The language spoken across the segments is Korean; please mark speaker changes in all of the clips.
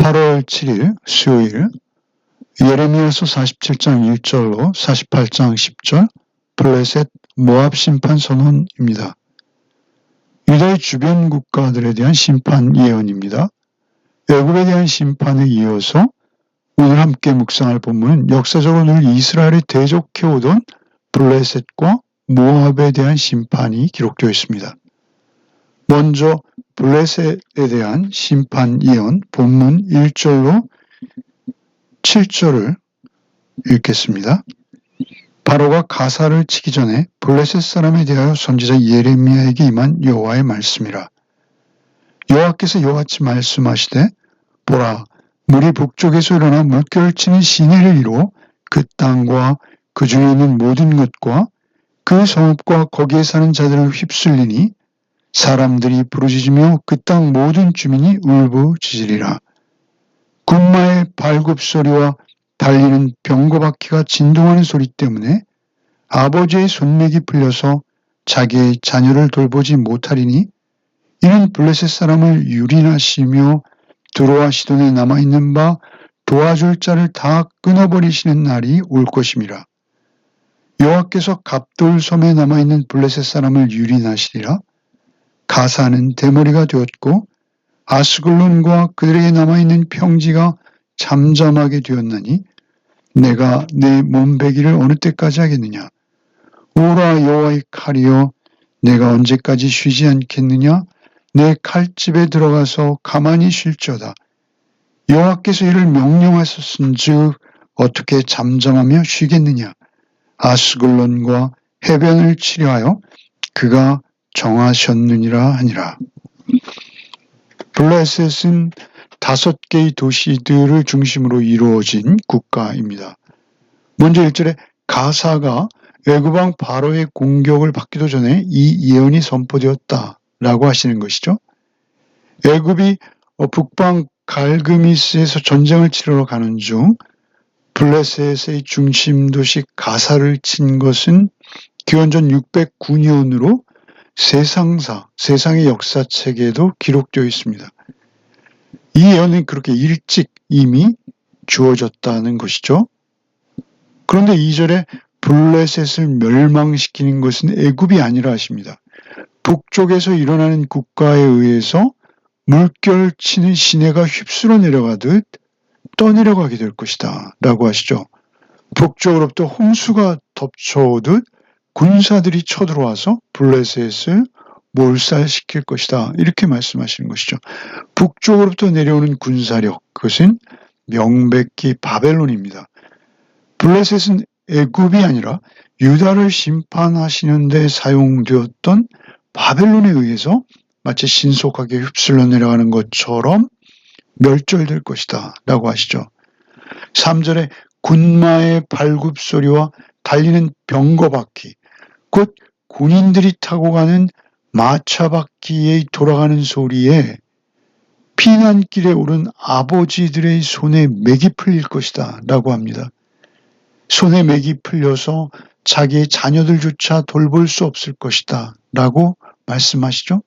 Speaker 1: 8월 7일 수요일 예레미야서 47장 1절로 48장 10절 블레셋 모압 심판 선언입니다. 유다의 주변 국가들에 대한 심판 예언입니다. 애굽에 대한 심판에 이어서 오늘 함께 묵상할 본문은 역사적으로 늘 이스라엘이 대적해오던 블레셋과 모압에 대한 심판이 기록되어 있습니다. 먼저 블레셋에 대한 심판 예언 본문 1절로 7절을 읽겠습니다. 바로가 가사를 치기 전에 블레셋 사람에 대하여 선지자 예레미야에게 임한 여호와의 말씀이라. 여호와께서 이와같이 말씀하시되 보라, 물이 북쪽에서 일어나 물결을 치는 시내를 이루어 그 땅과 그 중에 있는 모든 것과 그 성읍과 거기에 사는 자들을 휩쓸리니 사람들이 부르짖으며 그 땅 모든 주민이 울부짖으리라. 군마의 발굽소리와 달리는 병거바퀴가 진동하는 소리 때문에 아버지의 손맥이 풀려서 자기의 자녀를 돌보지 못하리니 이는 블레셋 사람을 유린하시며 두로와 시돈에 남아있는 바 도와줄 자를 다 끊어버리시는 날이 올 것임이라. 여호와께서 갑돌섬에 남아있는 블레셋 사람을 유린하시리라. 가사는 대머리가 되었고 아스글론과 그들에게 남아있는 평지가 잠잠하게 되었나니 내가 내 몸베기를 어느 때까지 하겠느냐. 오라 여호와의 칼이여, 내가 언제까지 쉬지 않겠느냐. 내 칼집에 들어가서 가만히 쉴지어다. 여호와께서 이를 명령하셨은즉 어떻게 잠잠하며 쉬겠느냐. 아스글론과 해변을 치려하여 그가 정하셨느니라 하니라. 블레셋은 5개의 도시들을 중심으로 이루어진 국가입니다. 먼저 1절에 가사가 애굽왕 바로의 공격을 받기도 전에 이 예언이 선포되었다라고 하시는 것이죠. 애굽이 북방 갈그미스에서 전쟁을 치르러 가는 중 블레셋의 중심 도시 가사를 친 것은 기원전 609년으로 세상의 역사책에도 기록되어 있습니다. 이 예언은 그렇게 일찍 이미 주어졌다는 것이죠. 그런데 2절에 블레셋을 멸망시키는 것은 애굽이 아니라 하십니다. 북쪽에서 일어나는 국가에 의해서 물결 치는 시내가 휩쓸어 내려가듯 떠내려가게 될 것이다 라고 하시죠. 북쪽으로부터 홍수가 덮쳐오듯 군사들이 쳐들어와서 블레셋을 몰살시킬 것이다 이렇게 말씀하시는 것이죠. 북쪽으로부터 내려오는 군사력, 그것은 명백히 바벨론입니다. 블레셋은 애굽이 아니라 유다를 심판하시는 데 사용되었던 바벨론에 의해서 마치 신속하게 휩쓸려 내려가는 것처럼 멸절될 것이다 라고 하시죠. 3절에 군마의 발굽소리와 달리는 병거바퀴, 곧 군인들이 타고 가는 마차바퀴에 돌아가는 소리에 피난길에 오른 아버지들의 손에 맥이 풀릴 것이다 라고 합니다. 손에 맥이 풀려서 자기의 자녀들조차 돌볼 수 없을 것이다 라고 말씀하시죠.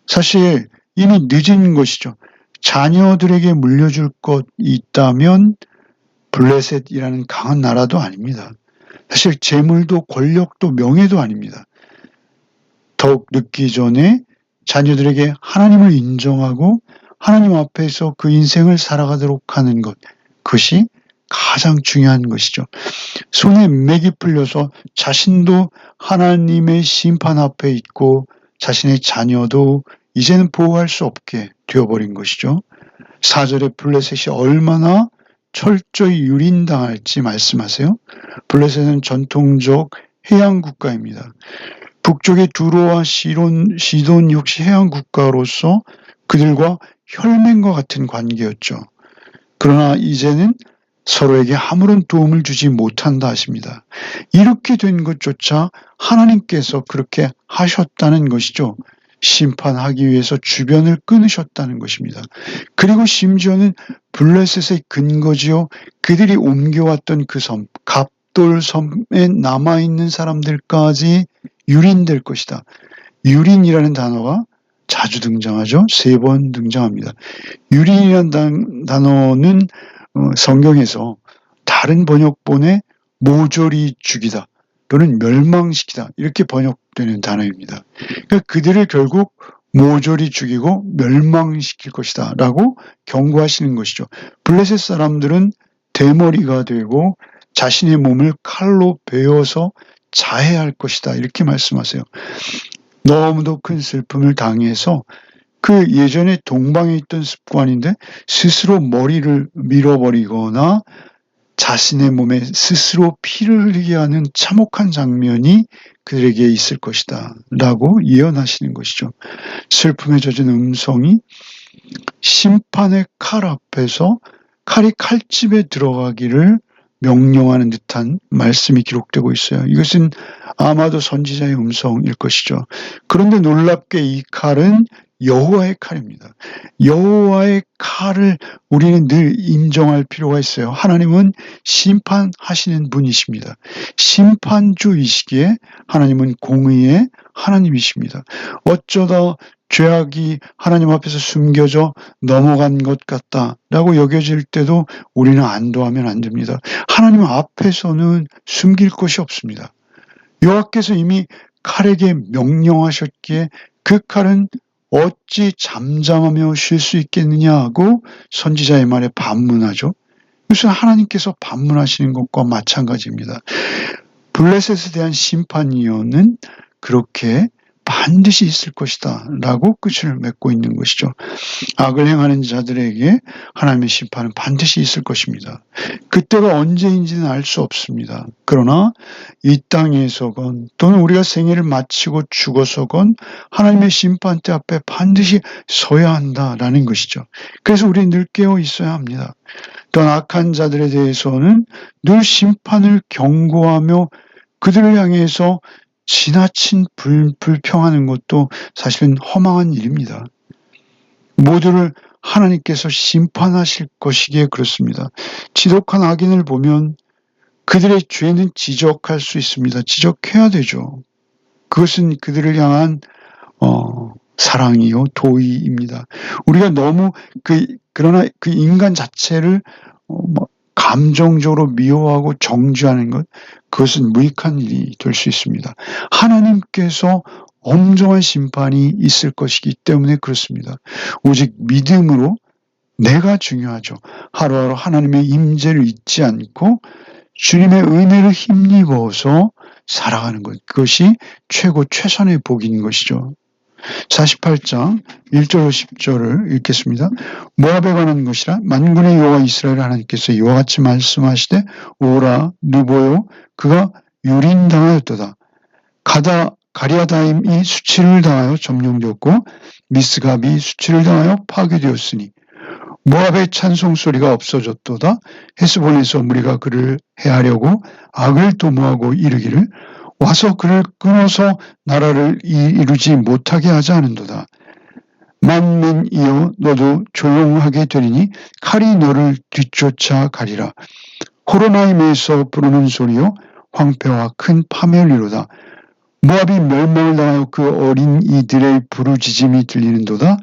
Speaker 1: 사실 이미 늦은 것이죠. 자녀들에게 물려줄 것 있다면 블레셋이라는 강한 나라도 아닙니다. 사실 재물도 권력도 명예도 아닙니다. 더욱 늦기 전에 자녀들에게 하나님을 인정하고 하나님 앞에서 그 인생을 살아가도록 하는 것, 그것이 가장 중요한 것이죠. 손에 맥이 풀려서 자신도 하나님의 심판 앞에 있고 자신의 자녀도 이제는 보호할 수 없게 되어버린 것이죠. 4절에 블레셋이 얼마나 철저히 유린당할지 말씀하세요. 블레셋은 전통적 해양 국가입니다. 북쪽의 두로와 시돈 역시 해양 국가로서 그들과 혈맹과 같은 관계였죠. 그러나 이제는 서로에게 아무런 도움을 주지 못한다 하십니다. 이렇게 된 것조차 하나님께서 그렇게 하셨다는 것이죠. 심판하기 위해서 주변을 끊으셨다는 것입니다. 그리고 심지어는 블레셋의 근거지요, 그들이 옮겨왔던 그 섬, 갑돌섬에 남아있는 사람들까지 유린될 것이다. 유린이라는 단어가 자주 등장하죠. 3번 등장합니다. 유린이라는 단어는 성경에서 다른 번역본에 모조리 죽이다 또는 멸망시키다 이렇게 번역되는 단어입니다. 그러니까 그들을 결국 모조리 죽이고 멸망시킬 것이다 라고 경고하시는 것이죠. 블레셋 사람들은 대머리가 되고 자신의 몸을 칼로 베어서 자해할 것이다 이렇게 말씀하세요. 너무도 큰 슬픔을 당해서 그 예전에 동방에 있던 습관인데 스스로 머리를 밀어버리거나 자신의 몸에 스스로 피를 흘리게 하는 참혹한 장면이 그들에게 있을 것이다 라고 예언하시는 것이죠. 슬픔에 젖은 음성이 심판의 칼 앞에서 칼이 칼집에 들어가기를 명령하는 듯한 말씀이 기록되고 있어요. 이것은 아마도 선지자의 음성일 것이죠. 그런데 놀랍게 이 칼은 여호와의 칼입니다. 여호와의 칼을 우리는 늘 인정할 필요가 있어요. 하나님은 심판하시는 분이십니다. 심판주이시기에 하나님은 공의의 하나님이십니다. 어쩌다 죄악이 하나님 앞에서 숨겨져 넘어간 것 같다라고 여겨질 때도 우리는 안도하면 안 됩니다. 하나님 앞에서는 숨길 것이 없습니다. 여호와께서 이미 칼에게 명령하셨기에 그 칼은 어찌 잠잠하며 쉴 수 있겠느냐 하고 선지자의 말에 반문하죠. 이것은 하나님께서 반문하시는 것과 마찬가지입니다. 블레셋에 대한 심판이요는 그렇게 반드시 있을 것이다 라고 끝을 맺고 있는 것이죠. 악을 행하는 자들에게 하나님의 심판은 반드시 있을 것입니다. 그때가 언제인지는 알 수 없습니다. 그러나 이 땅에서건 또는 우리가 생애를 마치고 죽어서건 하나님의 심판대 앞에 반드시 서야 한다라는 것이죠. 그래서 우리는 늘 깨어 있어야 합니다. 또한 악한 자들에 대해서는 늘 심판을 경고하며 그들을 향해서 지나친 불평하는 것도 사실은 허망한 일입니다. 모두를 하나님께서 심판하실 것이기에 그렇습니다. 지독한 악인을 보면 그들의 죄는 지적할 수 있습니다. 지적해야 되죠. 그것은 그들을 향한 사랑이요 도의입니다. 우리가 너무 그러나 그 인간 자체를 감정적으로 미워하고 정죄하는 것, 그것은 무익한 일이 될 수 있습니다. 하나님께서 엄정한 심판이 있을 것이기 때문에 그렇습니다. 오직 믿음으로 내가 중요하죠. 하루하루 하나님의 임재를 잊지 않고 주님의 은혜를 힘입어서 살아가는 것, 그것이 최선의 복인 것이죠. 48장 1절로 10절을 읽겠습니다. 모압에 관한 것이라 만군의 여호와 이스라엘 하나님께서 이와 같이 말씀하시되 오라 누보요 그가 유린당하였도다. 가랴다임이 수치를 당하여 점령되었고 미스갑이 수치를 당하여 파괴되었으니 모압의 찬송 소리가 없어졌도다. 헤스본에서 무리가 그를 해하려고 악을 도모하고 이르기를 와서 그를 끊어서 나라를 이루지 못하게 하지 않은도다. 만민이여 너도 조용하게 되리니 칼이 너를 뒤쫓아 가리라. 호로나임에서 부르는 소리요 황폐와 큰 파멸이로다. 모압이 멸망을 당하여 그 어린 이들의 부르짖음이 들리는도다.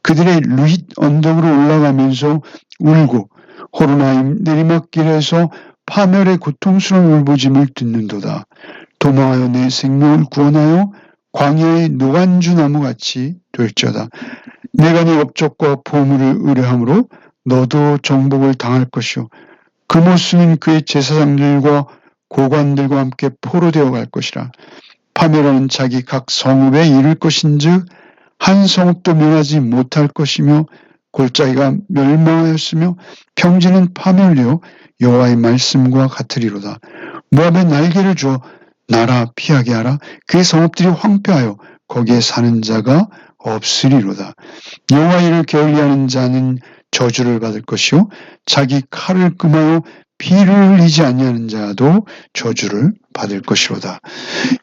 Speaker 1: 그들의 루힛 언덕으로 올라가면서 울고 호로나임 내리막길에서 파멸의 고통스러운 울부짖음을 듣는도다. 도망하여 내 생명을 구원하여 광야의 노간주 나무같이 될지어다. 내가 네 업적과 보물을 의뢰함으로 너도 정복을 당할 것이요 그 모습은 그의 제사장들과 고관들과 함께 포로되어 갈 것이라. 파멸하는 자기 각 성읍에 이를 것인즉 한 성읍도 면하지 못할 것이며 골짜기가 멸망하였으며 평지는 파멸되어 여호와의 말씀과 같으리로다. 모압에 날개를 주어 나라 피하게 하라. 그의 성읍들이 황폐하여 거기에 사는 자가 없으리로다. 여호와 이를 게을리하는 자는 저주를 받을 것이요 자기 칼을 금하여 피를 흘리지 아니하는 자도 저주를 받을 것이로다.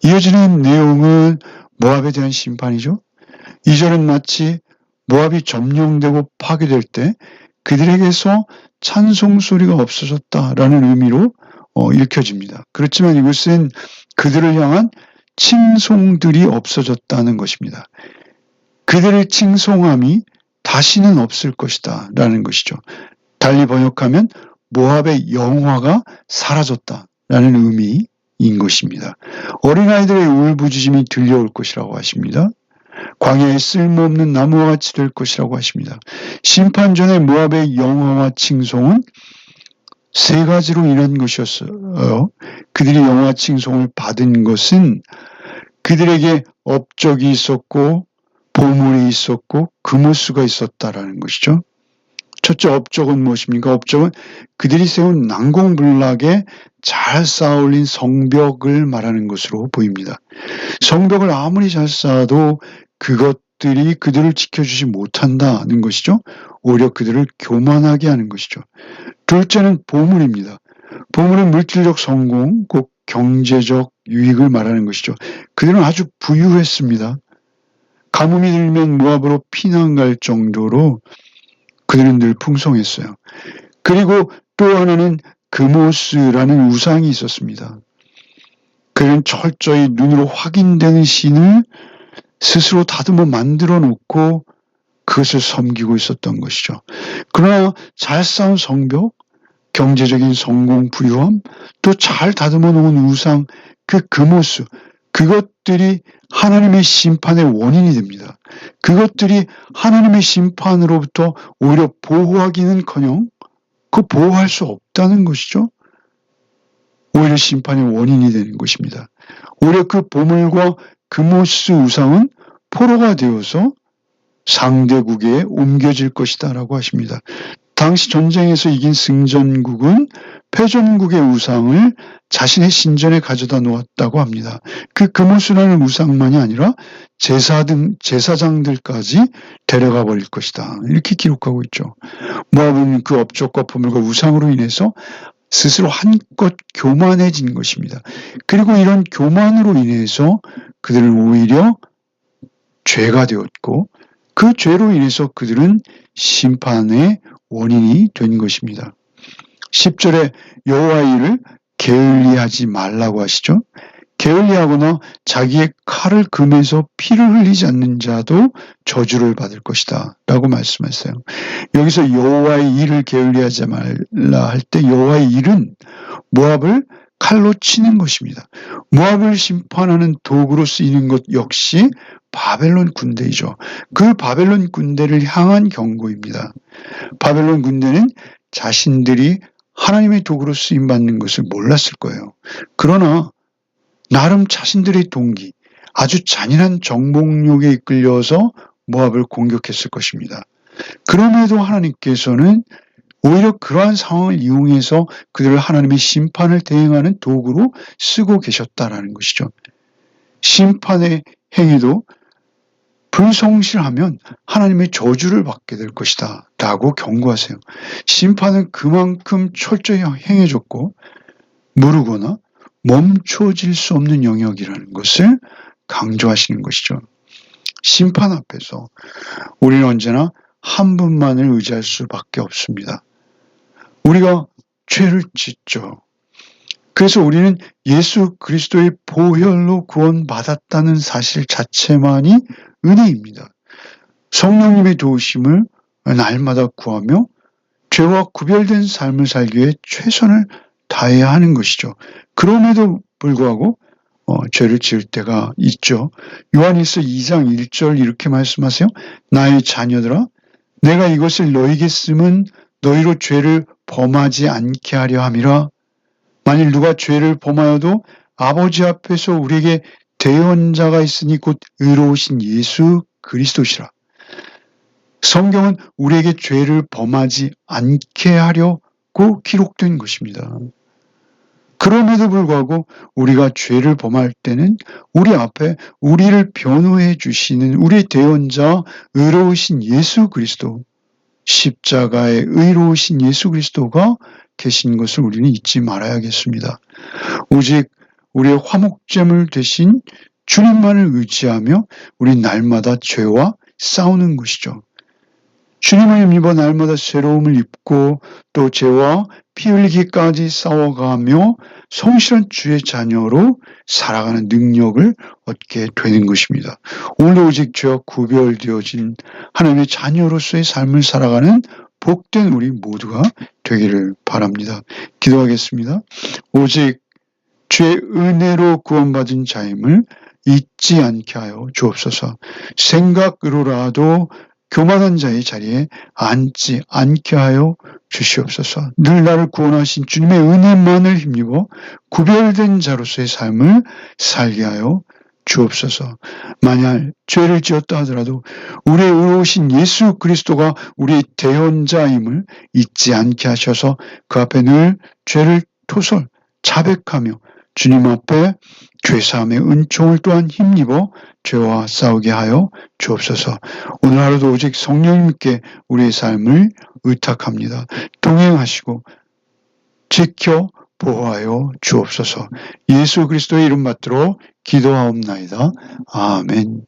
Speaker 1: 이어지는 내용은 모압에 대한 심판이죠. 2절은 마치 모압이 점령되고 파괴될 때 그들에게서 찬송 소리가 없어졌다라는 의미로 읽혀집니다. 그렇지만 이것은 그들을 향한 칭송들이 없어졌다는 것입니다. 그들의 칭송함이 다시는 없을 것이다 라는 것이죠. 달리 번역하면 모압의 영화가 사라졌다라는 의미인 것입니다. 어린아이들의 울부짖음이 들려올 것이라고 하십니다. 광야에 쓸모없는 나무와 같이 될 것이라고 하십니다. 심판 전에 모압의 영화와 칭송은 세 가지로 인한 것이었어요. 그들이 영화 칭송을 받은 것은 그들에게 업적이 있었고 보물이 있었고 금오수가 있었다라는 것이죠. 첫째 업적은 무엇입니까? 업적은 그들이 세운 난공불락에 잘 쌓아올린 성벽을 말하는 것으로 보입니다. 성벽을 아무리 잘 쌓아도 그것들이 그들을 지켜주지 못한다는 것이죠. 오히려 그들을 교만하게 하는 것이죠. 둘째는 보물입니다. 보물은 물질적 성공, 곧 경제적 유익을 말하는 것이죠. 그들은 아주 부유했습니다. 가뭄이 들면 모압으로 피난 갈 정도로 그들은 늘 풍성했어요. 그리고 또 하나는 금오스라는 우상이 있었습니다. 그는 철저히 눈으로 확인되는 신을 스스로 다듬어 만들어 놓고 그것을 섬기고 있었던 것이죠. 그러나 잘 쌓은 성벽, 경제적인 성공, 부유함, 또 잘 다듬어 놓은 우상, 그 금오스, 그것들이 하나님의 심판의 원인이 됩니다. 그것들이 하나님의 심판으로부터 오히려 보호하기는커녕 그 보호할 수 없다는 것이죠. 오히려 심판의 원인이 되는 것입니다. 오히려 그 보물과 금오스 우상은 포로가 되어서 상대국에 옮겨질 것이다 라고 하십니다. 당시 전쟁에서 이긴 승전국은 패전국의 우상을 자신의 신전에 가져다 놓았다고 합니다. 그 금오스라는 우상만이 아니라 제사장들까지 데려가 버릴 것이다. 이렇게 기록하고 있죠. 모압은 그 업적과 보물과 우상으로 인해서 스스로 한껏 교만해진 것입니다. 그리고 이런 교만으로 인해서 그들은 오히려 죄가 되었고 그 죄로 인해서 그들은 심판의 원인이 된 것입니다. 10절에 여호와의 일을 게을리하지 말라고 하시죠. 게을리하거나 자기의 칼을 금해서 피를 흘리지 않는 자도 저주를 받을 것이다 라고 말씀했어요. 여기서 여호와의 일을 게을리하지 말라 할 때 여호와의 일은 모압을 칼로 치는 것입니다. 모압을 심판하는 도구로 쓰이는 것 역시 바벨론 군대이죠. 그 바벨론 군대를 향한 경고입니다. 바벨론 군대는 자신들이 하나님의 도구로 쓰임받는 것을 몰랐을 거예요. 그러나 나름 자신들의 동기, 아주 잔인한 정복욕에 이끌려서 모압을 공격했을 것입니다. 그럼에도 하나님께서는 오히려 그러한 상황을 이용해서 그들을 하나님의 심판을 대행하는 도구로 쓰고 계셨다라는 것이죠. 심판의 행위도 불성실하면 하나님의 저주를 받게 될 것이다 라고 경고하세요. 심판은 그만큼 철저히 행해졌고 모르거나 멈춰질 수 없는 영역이라는 것을 강조하시는 것이죠. 심판 앞에서 우리는 언제나 한 분만을 의지할 수밖에 없습니다. 우리가 죄를 짓죠. 그래서 우리는 예수 그리스도의 보혈로 구원받았다는 사실 자체만이 은혜입니다. 성령님의 도우심을 날마다 구하며 죄와 구별된 삶을 살기 위해 최선을 다해야 하는 것이죠. 그럼에도 불구하고 죄를 지을 때가 있죠. 요한일서 2장 1절 이렇게 말씀하세요. 나의 자녀들아 내가 이것을 너희에게 쓰면 너희로 죄를 범하지 않게 하려 함이라. 만일 누가 죄를 범하여도 아버지 앞에서 우리에게 대언자가 있으니 곧 의로우신 예수 그리스도시라. 성경은 우리에게 죄를 범하지 않게 하려고 기록된 것입니다. 그럼에도 불구하고 우리가 죄를 범할 때는 우리 앞에 우리를 변호해 주시는 우리 대언자 의로우신 예수 그리스도, 십자가의 의로우신 예수 그리스도가 계신 것을 우리는 잊지 말아야겠습니다. 오직 우리의 화목제물 대신 주님만을 의지하며 우리 날마다 죄와 싸우는 것이죠. 주님을 힘입어 날마다 새로움을 입고 또 죄와 피 흘리기까지 싸워가며 성실한 주의 자녀로 살아가는 능력을 얻게 되는 것입니다. 오늘도 오직 죄와 구별되어진 하나님의 자녀로서의 삶을 살아가는 복된 우리 모두가 되기를 바랍니다. 기도하겠습니다. 오직 주의 은혜로 구원받은 자임을 잊지 않게 하여 주옵소서. 생각으로라도 교만한 자의 자리에 앉지 않게 하여 주시옵소서. 늘 나를 구원하신 주님의 은혜만을 힘입어 구별된 자로서의 삶을 살게 하여 주옵소서. 만약 죄를 지었다 하더라도 우리의 의로우신 예수 그리스도가 우리의 대언자임을 잊지 않게 하셔서 그 앞에 늘 죄를 자백하며 주님 앞에 죄사함의 은총을 또한 힘입어 죄와 싸우게 하여 주옵소서. 오늘 하루도 오직 성령님께 우리의 삶을 의탁합니다. 동행하시고 지켜 보호하여 주옵소서. 예수 그리스도의 이름 받들어 기도하옵나이다. 아멘.